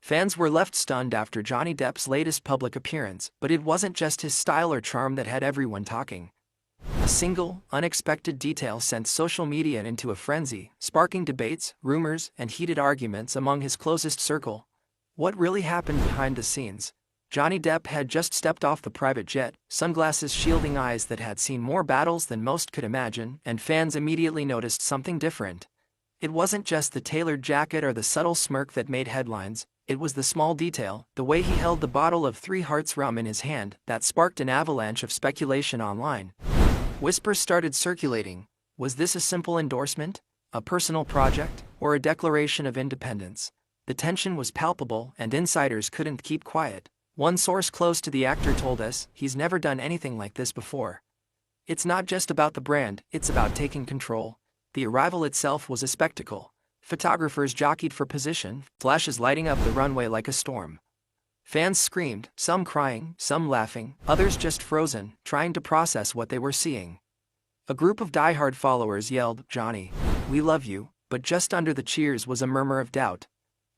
Fans were left stunned after Johnny Depp's latest public appearance, but it wasn't just his style or charm that had everyone talking. A single, unexpected detail sent social media into a frenzy, sparking debates, rumors, and heated arguments among his closest circle. What really happened behind the scenes? Johnny Depp had just stepped off the private jet, sunglasses shielding eyes that had seen more battles than most could imagine, and fans immediately noticed something different. It wasn't just the tailored jacket or the subtle smirk that made headlines, it was the small detail, the way he held the bottle of Three Hearts rum in his hand, that sparked an avalanche of speculation online. Whispers started circulating. Was this a simple endorsement, a personal project, or a declaration of independence? The tension was palpable, and insiders couldn't keep quiet. One source close to the actor told us, he's never done anything like this before. It's not just about the brand, it's about taking control. The arrival itself was a spectacle. Photographers jockeyed for position, flashes lighting up the runway like a storm. Fans screamed, some crying, some laughing, others just frozen, trying to process what they were seeing. A group of diehard followers yelled, "Johnny, we love you," but just under the cheers was a murmur of doubt.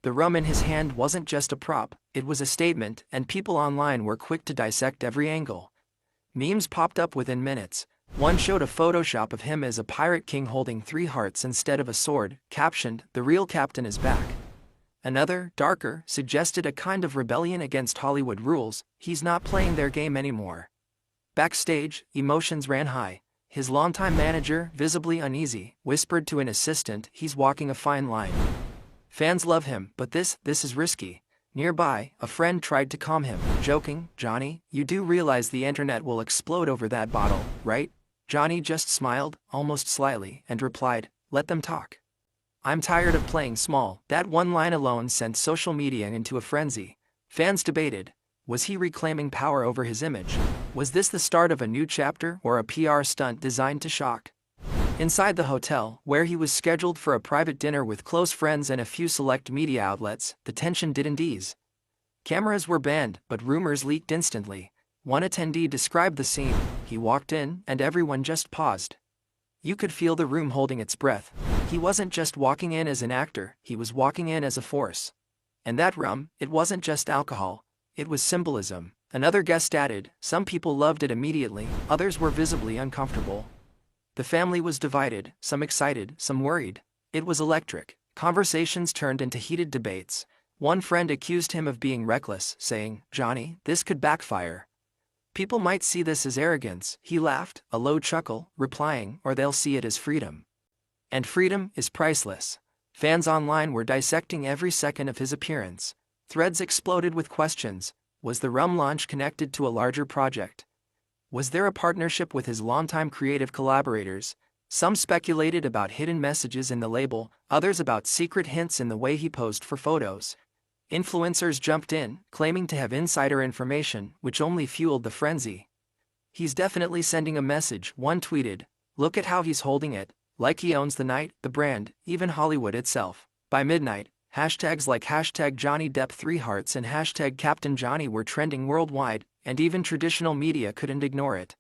The rum in his hand wasn't just a prop, it was a statement, and people online were quick to dissect every angle. Memes popped up within minutes. One showed a Photoshop of him as a pirate king holding 3 hearts instead of a sword, captioned, "The real captain is back." Another, darker, suggested a kind of rebellion against Hollywood rules, he's not playing their game anymore. Backstage, emotions ran high. His longtime manager, visibly uneasy, whispered to an assistant, "He's walking a fine line. Fans love him, but this is risky." Nearby, a friend tried to calm him, joking, "Johnny, you do realize the internet will explode over that bottle, right?" Johnny just smiled, almost slyly, and replied, "Let them talk. I'm tired of playing small." That one line alone sent social media into a frenzy. Fans debated, was he reclaiming power over his image? Was this the start of a new chapter or a PR stunt designed to shock? Inside the hotel, where he was scheduled for a private dinner with close friends and a few select media outlets, the tension didn't ease. Cameras were banned, but rumors leaked instantly. One attendee described the scene. He walked in, and everyone just paused. You could feel the room holding its breath. He wasn't just walking in as an actor, he was walking in as a force. And that rum, it wasn't just alcohol, it was symbolism. Another guest added, some people loved it immediately, others were visibly uncomfortable. The family was divided, some excited, some worried. It was electric. Conversations turned into heated debates. One friend accused him of being reckless, saying, "Johnny, this could backfire. People might see this as arrogance." He laughed, a low chuckle, replying, "Or they'll see it as freedom. And freedom is priceless." Fans online were dissecting every second of his appearance. Threads exploded with questions. Was the rum launch connected to a larger project? Was there a partnership with his longtime creative collaborators? Some speculated about hidden messages in the label, others about secret hints in the way he posed for photos. Influencers jumped in, claiming to have insider information, which only fueled the frenzy. "He's definitely sending a message," one tweeted. "Look at how he's holding it, like he owns the night, the brand, even Hollywood itself." By midnight, hashtags like hashtag Johnny Depp 3 Hearts and hashtag Captain Johnny were trending worldwide, and even traditional media couldn't ignore it.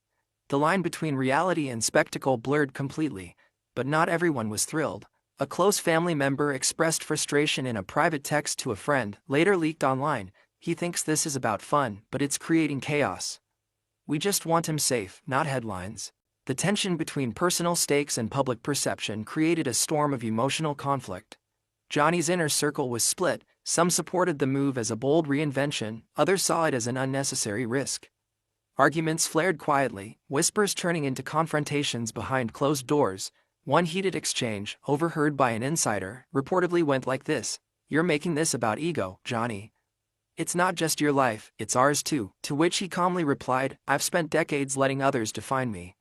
The line between reality and spectacle blurred completely, but not everyone was thrilled. A close family member expressed frustration in a private text to a friend, later leaked online. He thinks this is about fun, but it's creating chaos. "We just want him safe, not headlines." The tension between personal stakes and public perception created a storm of emotional conflict. Johnny's inner circle was split. Some supported the move as a bold reinvention, others saw it as an unnecessary risk. Arguments flared quietly, whispers turning into confrontations behind closed doors. One heated exchange, overheard by an insider, reportedly went like this: "You're making this about ego, Johnny. It's not just your life, it's ours too." To which he calmly replied, "I've spent decades letting others define me.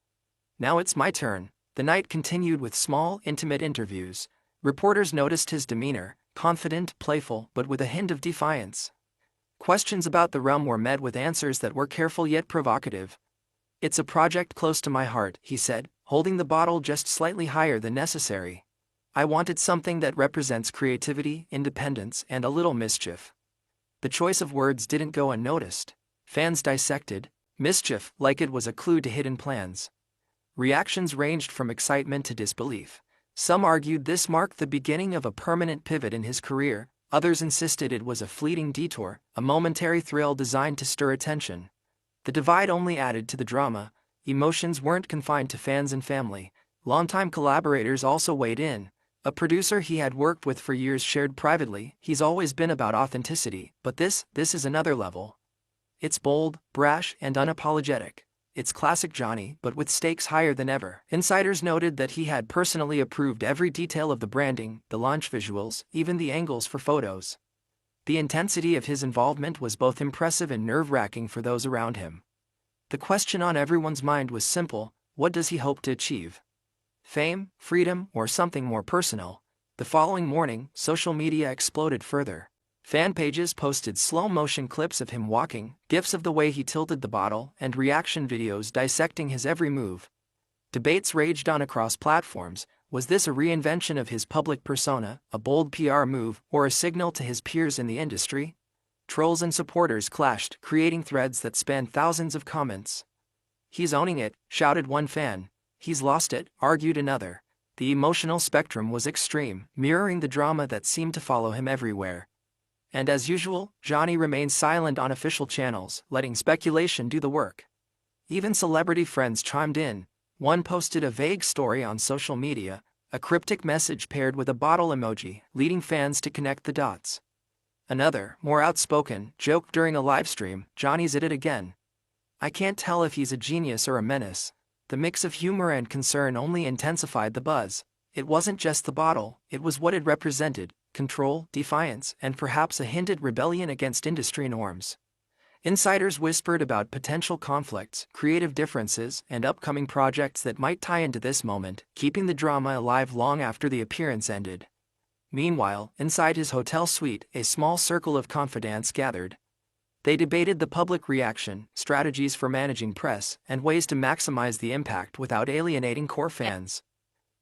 Now it's my turn." The night continued with small, intimate interviews. Reporters noticed his demeanor, confident, playful, but with a hint of defiance. Questions about the rum were met with answers that were careful yet provocative. "It's a project close to my heart," he said, holding the bottle just slightly higher than necessary. "I wanted something that represents creativity, independence, and a little mischief." The choice of words didn't go unnoticed. Fans dissected mischief like it was a clue to hidden plans. Reactions ranged from excitement to disbelief. Some argued this marked the beginning of a permanent pivot in his career, Others insisted it was a fleeting detour, a momentary thrill designed to stir attention. The divide only added to the drama. Emotions weren't confined to fans and family. Longtime collaborators also weighed in. A producer he had worked with for years shared privately, "He's always been about authenticity, but this is another level. It's bold, brash, and unapologetic. It's classic Johnny, but with stakes higher than ever." Insiders noted that he had personally approved every detail of the branding, the launch visuals, even the angles for photos. The intensity of his involvement was both impressive and nerve-wracking for those around him. The question on everyone's mind was simple: what does he hope to achieve? Fame, freedom, or something more personal? The following morning, social media exploded further. Fan pages posted slow-motion clips of him walking, gifs of the way he tilted the bottle, and reaction videos dissecting his every move. Debates raged on across platforms. Was this a reinvention of his public persona, a bold PR move, or a signal to his peers in the industry? Trolls and supporters clashed, creating threads that spanned thousands of comments. "He's owning it," shouted one fan. "He's lost it," argued another. The emotional spectrum was extreme, mirroring the drama that seemed to follow him everywhere. And as usual, Johnny remained silent on official channels, letting speculation do the work. Even celebrity friends chimed in. One posted a vague story on social media, a cryptic message paired with a bottle emoji, leading fans to connect the dots. Another, more outspoken, joked during a livestream, "Johnny's at it again. I can't tell if he's a genius or a menace." The mix of humor and concern only intensified the buzz. It wasn't just the bottle, it was what it represented: control, defiance, and perhaps a hinted rebellion against industry norms. Insiders whispered about potential conflicts, creative differences, and upcoming projects that might tie into this moment, keeping the drama alive long after the appearance ended. Meanwhile, inside his hotel suite, a small circle of confidants gathered. They debated the public reaction, strategies for managing press, and ways to maximize the impact without alienating core fans.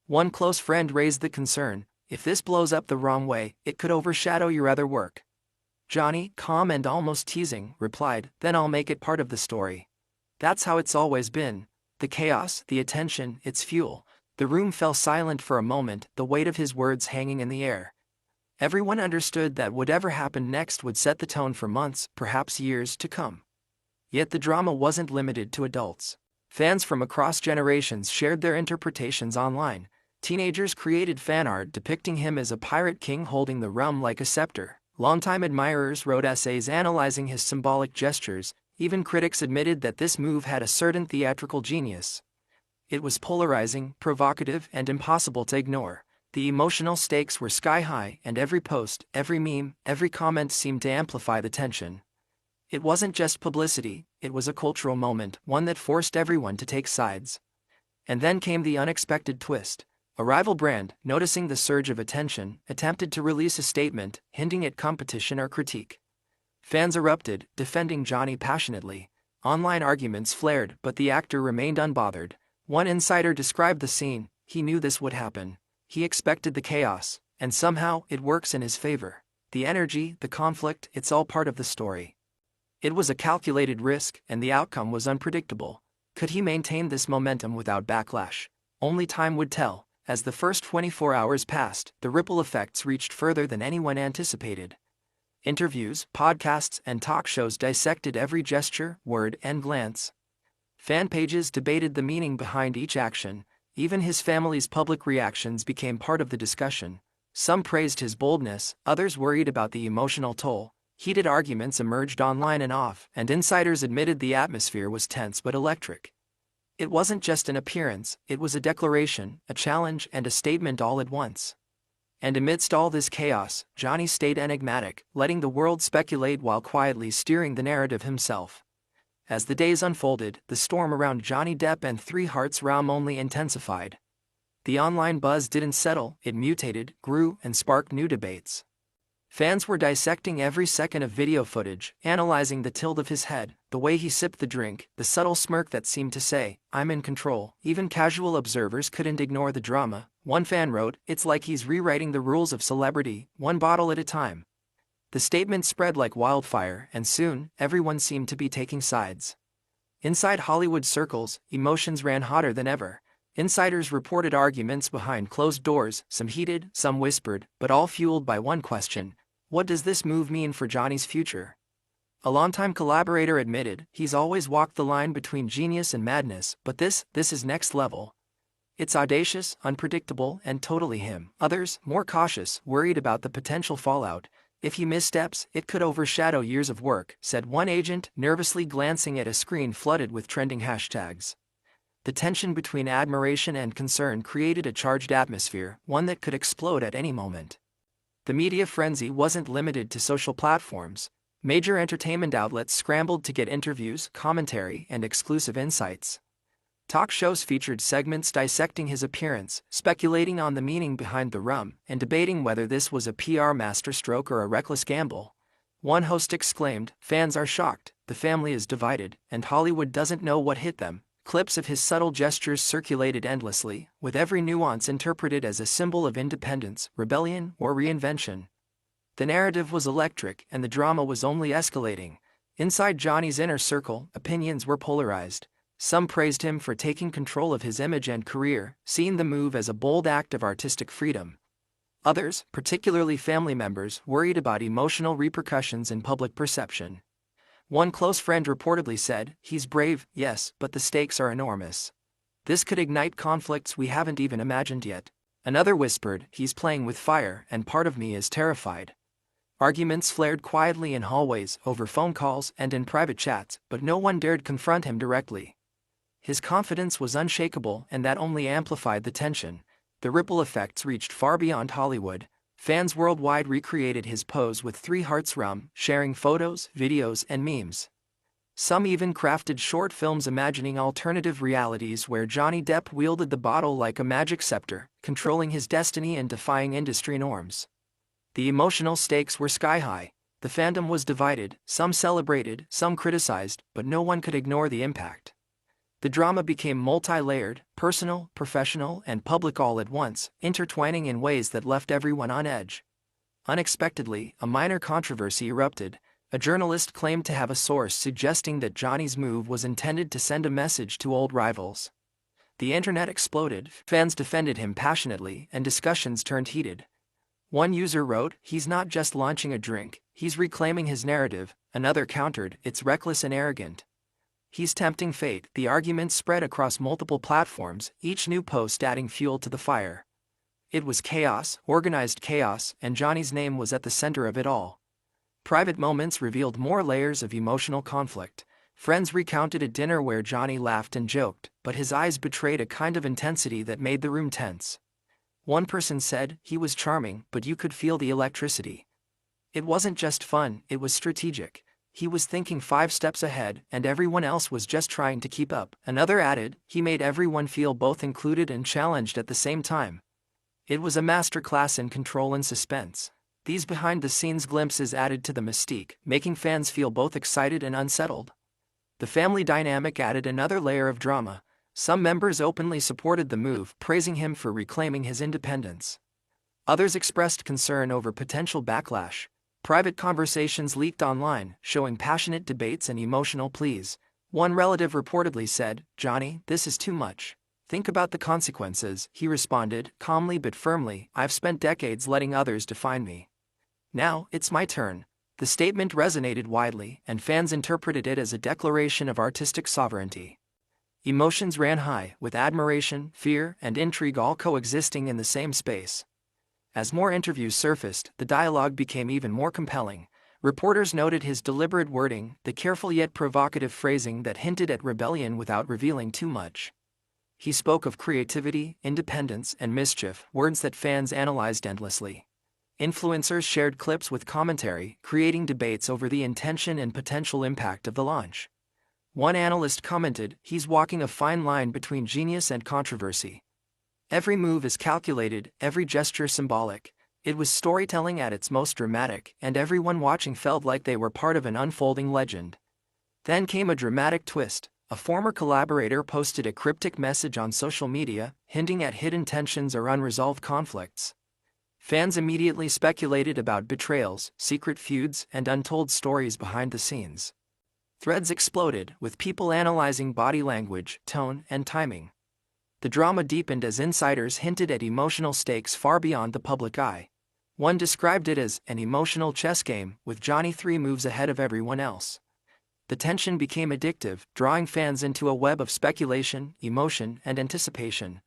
One close friend raised the concern: if this blows up the wrong way, it could overshadow your other work. Johnny, calm and almost teasing, replied, "Then I'll make it part of the story." That's how it's always been. The chaos, the attention, its fuel. The room fell silent for a moment, the weight of his words hanging in the air. Everyone understood that whatever happened next would set the tone for months, perhaps years, to come. Yet the drama wasn't limited to adults. Fans from across generations shared their interpretations online. Teenagers created fan art depicting him as a pirate king holding the realm like a scepter. Longtime admirers wrote essays analyzing his symbolic gestures. Even critics admitted that this move had a certain theatrical genius. It was polarizing, provocative, and impossible to ignore. The emotional stakes were sky-high, and every post, every meme, every comment seemed to amplify the tension. It wasn't just publicity, it was a cultural moment, one that forced everyone to take sides. And then came the unexpected twist. A rival brand, noticing the surge of attention, attempted to release a statement, hinting at competition or critique. Fans erupted, defending Johnny passionately. Online arguments flared, but the actor remained unbothered. One insider described the scene: "He knew this would happen. He expected the chaos, and somehow it works in his favor. The energy, the conflict, it's all part of the story." It was a calculated risk, and the outcome was unpredictable. Could he maintain this momentum without backlash? Only time would tell. As the first 24 hours passed, the ripple effects reached further than anyone anticipated. Interviews, podcasts, and talk shows dissected every gesture, word, and glance. Fan pages debated the meaning behind each action. Even his family's public reactions became part of the discussion. Some praised his boldness, others worried about the emotional toll. Heated arguments emerged online and off, and insiders admitted the atmosphere was tense but electric. It wasn't just an appearance, it was a declaration, a challenge, and a statement all at once. And amidst all this chaos, Johnny stayed enigmatic, letting the world speculate while quietly steering the narrative himself. As the days unfolded, the storm around Johnny Depp and Three Hearts realm only intensified. The online buzz didn't settle, it mutated, grew, and sparked new debates. Fans were dissecting every second of video footage, analyzing the tilt of his head, the way he sipped the drink, the subtle smirk that seemed to say, "I'm in control." Even casual observers couldn't ignore the drama. One fan wrote, "It's like he's rewriting the rules of celebrity, one bottle at a time." The statement spread like wildfire, and soon, everyone seemed to be taking sides. Inside Hollywood circles, emotions ran hotter than ever. Insiders reported arguments behind closed doors, some heated, some whispered, but all fueled by one question: What does this move mean for Johnny's future? A longtime collaborator admitted he's always walked the line between genius and madness, but this is next level. It's audacious, unpredictable, and totally him. Others, more cautious, worried about the potential fallout. If he missteps, it could overshadow years of work, said one agent, nervously glancing at a screen flooded with trending hashtags. The tension between admiration and concern created a charged atmosphere, one that could explode at any moment. The media frenzy wasn't limited to social platforms. Major entertainment outlets scrambled to get interviews, commentary, and exclusive insights. Talk shows featured segments dissecting his appearance, speculating on the meaning behind the rum, and debating whether this was a PR masterstroke or a reckless gamble. One host exclaimed, "Fans are shocked, the family is divided, and Hollywood doesn't know what hit them." Clips of his subtle gestures circulated endlessly, with every nuance interpreted as a symbol of independence, rebellion, or reinvention. The narrative was electric, and the drama was only escalating. Inside Johnny's inner circle, opinions were polarized. Some praised him for taking control of his image and career, seeing the move as a bold act of artistic freedom. Others, particularly family members, worried about emotional repercussions in public perception. One close friend reportedly said, "He's brave, yes, but the stakes are enormous. This could ignite conflicts we haven't even imagined yet." Another whispered, "He's playing with fire, and part of me is terrified." Arguments flared quietly in hallways, over phone calls, and in private chats, but no one dared confront him directly. His confidence was unshakable, and that only amplified the tension. The ripple effects reached far beyond Hollywood. Fans worldwide recreated his pose with 3 Hearts rum, sharing photos, videos, and memes. Some even crafted short films imagining alternative realities where Johnny Depp wielded the bottle like a magic scepter, controlling his destiny and defying industry norms. The emotional stakes were sky-high. The fandom was divided, some celebrated, some criticized, but no one could ignore the impact. The drama became multi-layered, personal, professional, and public all at once, intertwining in ways that left everyone on edge. Unexpectedly, a minor controversy erupted. A journalist claimed to have a source suggesting that Johnny's move was intended to send a message to old rivals. The internet exploded, fans defended him passionately, and discussions turned heated. One user wrote, "He's not just launching a drink, he's reclaiming his narrative." Another countered, "It's reckless and arrogant. He's tempting fate." The arguments spread across multiple platforms, each new post adding fuel to the fire. It was chaos, organized chaos, and Johnny's name was at the center of it all. Private moments revealed more layers of emotional conflict. Friends recounted a dinner where Johnny laughed and joked, but his eyes betrayed a kind of intensity that made the room tense. One person said, "He was charming, but you could feel the electricity. It wasn't just fun, it was strategic. He was thinking 5 steps ahead, and everyone else was just trying to keep up." Another added, "He made everyone feel both included and challenged at the same time. It was a masterclass in control and suspense." These behind-the-scenes glimpses added to the mystique, making fans feel both excited and unsettled. The family dynamic added another layer of drama. Some members openly supported the move, praising him for reclaiming his independence. Others expressed concern over potential backlash. Private conversations leaked online, showing passionate debates and emotional pleas. One relative reportedly said, "Johnny, this is too much. Think about the consequences." He responded, calmly but firmly, "I've spent decades letting others define me. Now, it's my turn." The statement resonated widely, and fans interpreted it as a declaration of artistic sovereignty. Emotions ran high, with admiration, fear, and intrigue all coexisting in the same space. As more interviews surfaced, the dialogue became even more compelling. Reporters noted his deliberate wording, the careful yet provocative phrasing that hinted at rebellion without revealing too much. He spoke of creativity, independence, and mischief, words that fans analyzed endlessly. Influencers shared clips with commentary, creating debates over the intention and potential impact of the launch. One analyst commented, "He's walking a fine line between genius and controversy. Every move is calculated, every gesture symbolic." It was storytelling at its most dramatic, and everyone watching felt like they were part of an unfolding legend. Then came a dramatic twist. A former collaborator posted a cryptic message on social media, hinting at hidden tensions or unresolved conflicts. Fans immediately speculated about betrayals, secret feuds, and untold stories behind the scenes. Threads exploded, with people analyzing body language, tone, and timing. The drama deepened as insiders hinted at emotional stakes far beyond the public eye. One described it as an emotional chess game, with Johnny 3 moves ahead of everyone else. The tension became addictive, drawing fans into a web of speculation, emotion, and anticipation.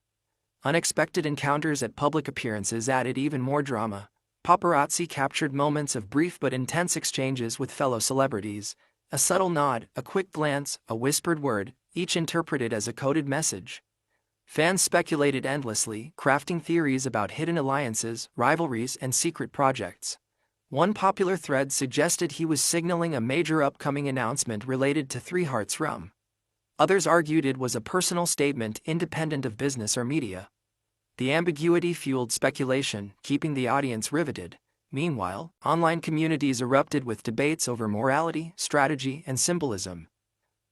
Unexpected encounters at public appearances added even more drama. Paparazzi captured moments of brief but intense exchanges with fellow celebrities. A subtle nod, a quick glance, a whispered word, each interpreted as a coded message. Fans speculated endlessly, crafting theories about hidden alliances, rivalries, and secret projects. One popular thread suggested he was signaling a major upcoming announcement related to Three Hearts Rum. Others argued it was a personal statement independent of business or media. The ambiguity fueled speculation, keeping the audience riveted. Meanwhile, online communities erupted with debates over morality, strategy, and symbolism.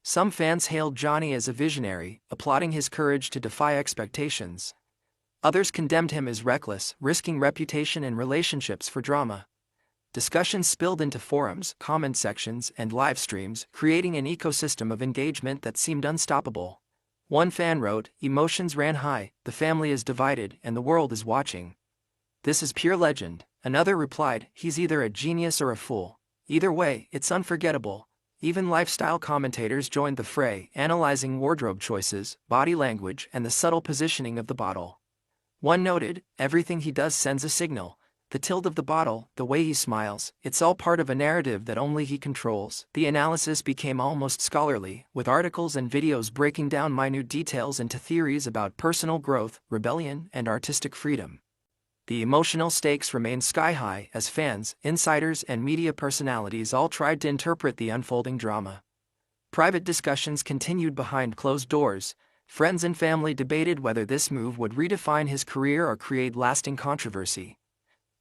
Some fans hailed Johnny as a visionary, applauding his courage to defy expectations. Others condemned him as reckless, risking reputation and relationships for drama. Discussions spilled into forums, comment sections, and live streams, creating an ecosystem of engagement that seemed unstoppable. One fan wrote, "Emotions ran high, the family is divided, and the world is watching. This is pure legend." Another replied, "He's either a genius or a fool. Either way, it's unforgettable." Even lifestyle commentators joined the fray, analyzing wardrobe choices, body language, and the subtle positioning of the bottle. One noted, "Everything he does sends a signal. The tilt of the bottle, the way he smiles, it's all part of a narrative that only he controls." The analysis became almost scholarly, with articles and videos breaking down minute details into theories about personal growth, rebellion, and artistic freedom. The emotional stakes remained sky-high as fans, insiders, and media personalities all tried to interpret the unfolding drama. Private discussions continued behind closed doors. Friends and family debated whether this move would redefine his career or create lasting controversy.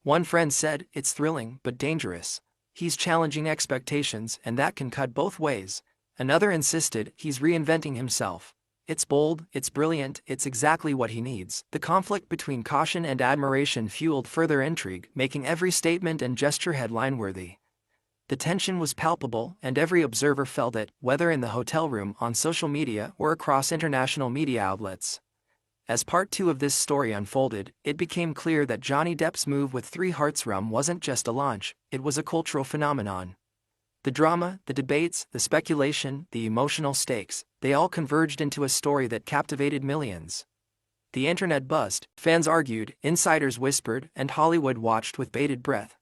One friend said, "It's thrilling but dangerous. He's challenging expectations, and that can cut both ways." Another insisted, "He's reinventing himself. It's bold, it's brilliant, it's exactly what he needs." The conflict between caution and admiration fueled further intrigue, making every statement and gesture headline-worthy. The tension was palpable, and every observer felt it, whether in the hotel room, on social media, or across international media outlets. As part 2 of this story unfolded, it became clear that Johnny Depp's move with Three Hearts Rum wasn't just a launch, it was a cultural phenomenon. The drama, the debates, the speculation, the emotional stakes, they all converged into a story that captivated millions. The internet buzzed, fans argued, insiders whispered, and Hollywood watched with bated breath.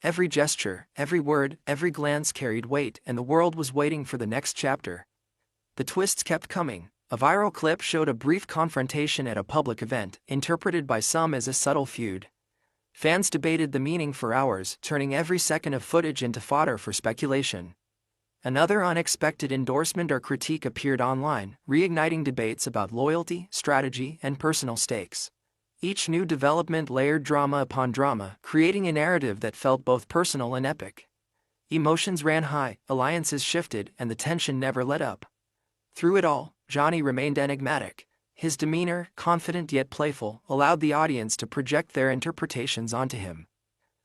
Every gesture, every word, every glance carried weight, and the world was waiting for the next chapter. The twists kept coming. A viral clip showed a brief confrontation at a public event, interpreted by some as a subtle feud. Fans debated the meaning for hours, turning every second of footage into fodder for speculation. Another unexpected endorsement or critique appeared online, reigniting debates about loyalty, strategy, and personal stakes. Each new development layered drama upon drama, creating a narrative that felt both personal and epic. Emotions ran high, alliances shifted, and the tension never let up. Through it all, Johnny remained enigmatic. His demeanor, confident yet playful, allowed the audience to project their interpretations onto him.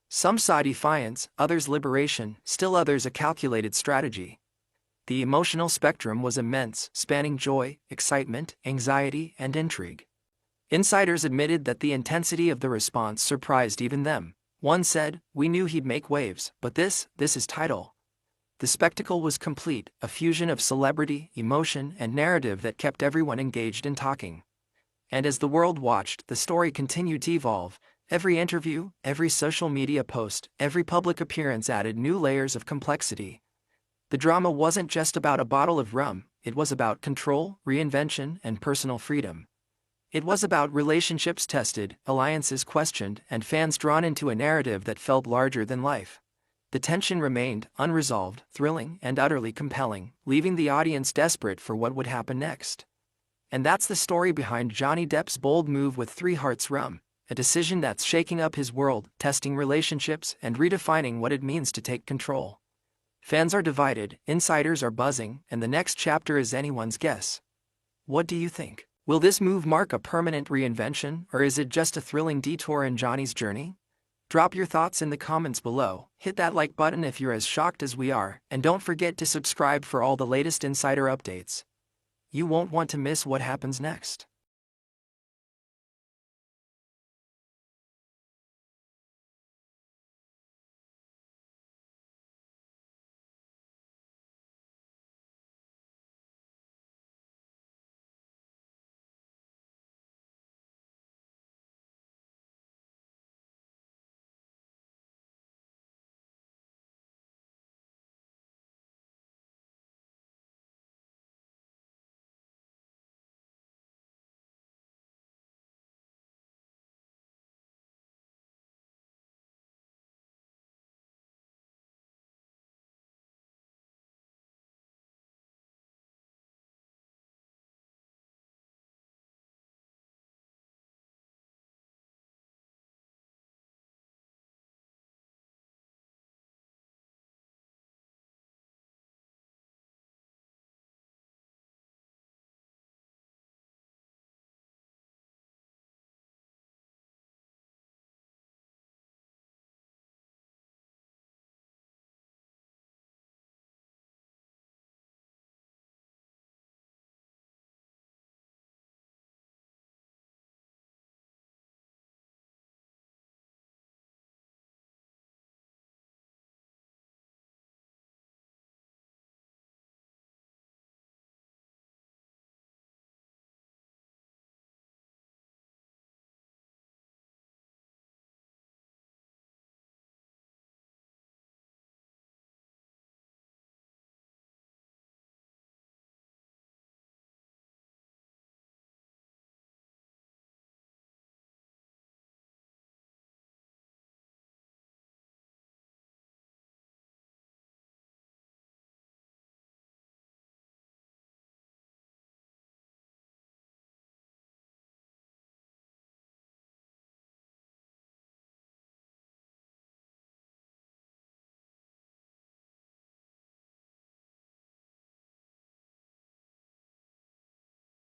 Some saw defiance, others liberation, still others a calculated strategy. The emotional spectrum was immense, spanning joy, excitement, anxiety, and intrigue. Insiders admitted that the intensity of the response surprised even them. One said, "We knew he'd make waves, but this is tidal." The spectacle was complete, a fusion of celebrity, emotion, and narrative that kept everyone engaged and talking. And as the world watched, the story continued to evolve. Every interview, every social media post, every public appearance added new layers of complexity. The drama wasn't just about a bottle of rum, it was about control, reinvention, and personal freedom. It was about relationships tested, alliances questioned, and fans drawn into a narrative that felt larger than life. The tension remained, unresolved, thrilling, and utterly compelling, leaving the audience desperate for what would happen next. And that's the story behind Johnny Depp's bold move with Three Hearts Rum, a decision that's shaking up his world, testing relationships, and redefining what it means to take control. Fans are divided, insiders are buzzing, and the next chapter is anyone's guess. What do you think? Will this move mark a permanent reinvention, or is it just a thrilling detour in Johnny's journey? Drop your thoughts in the comments below, hit that like button if you're as shocked as we are, and don't forget to subscribe for all the latest insider updates. You won't want to miss what happens next.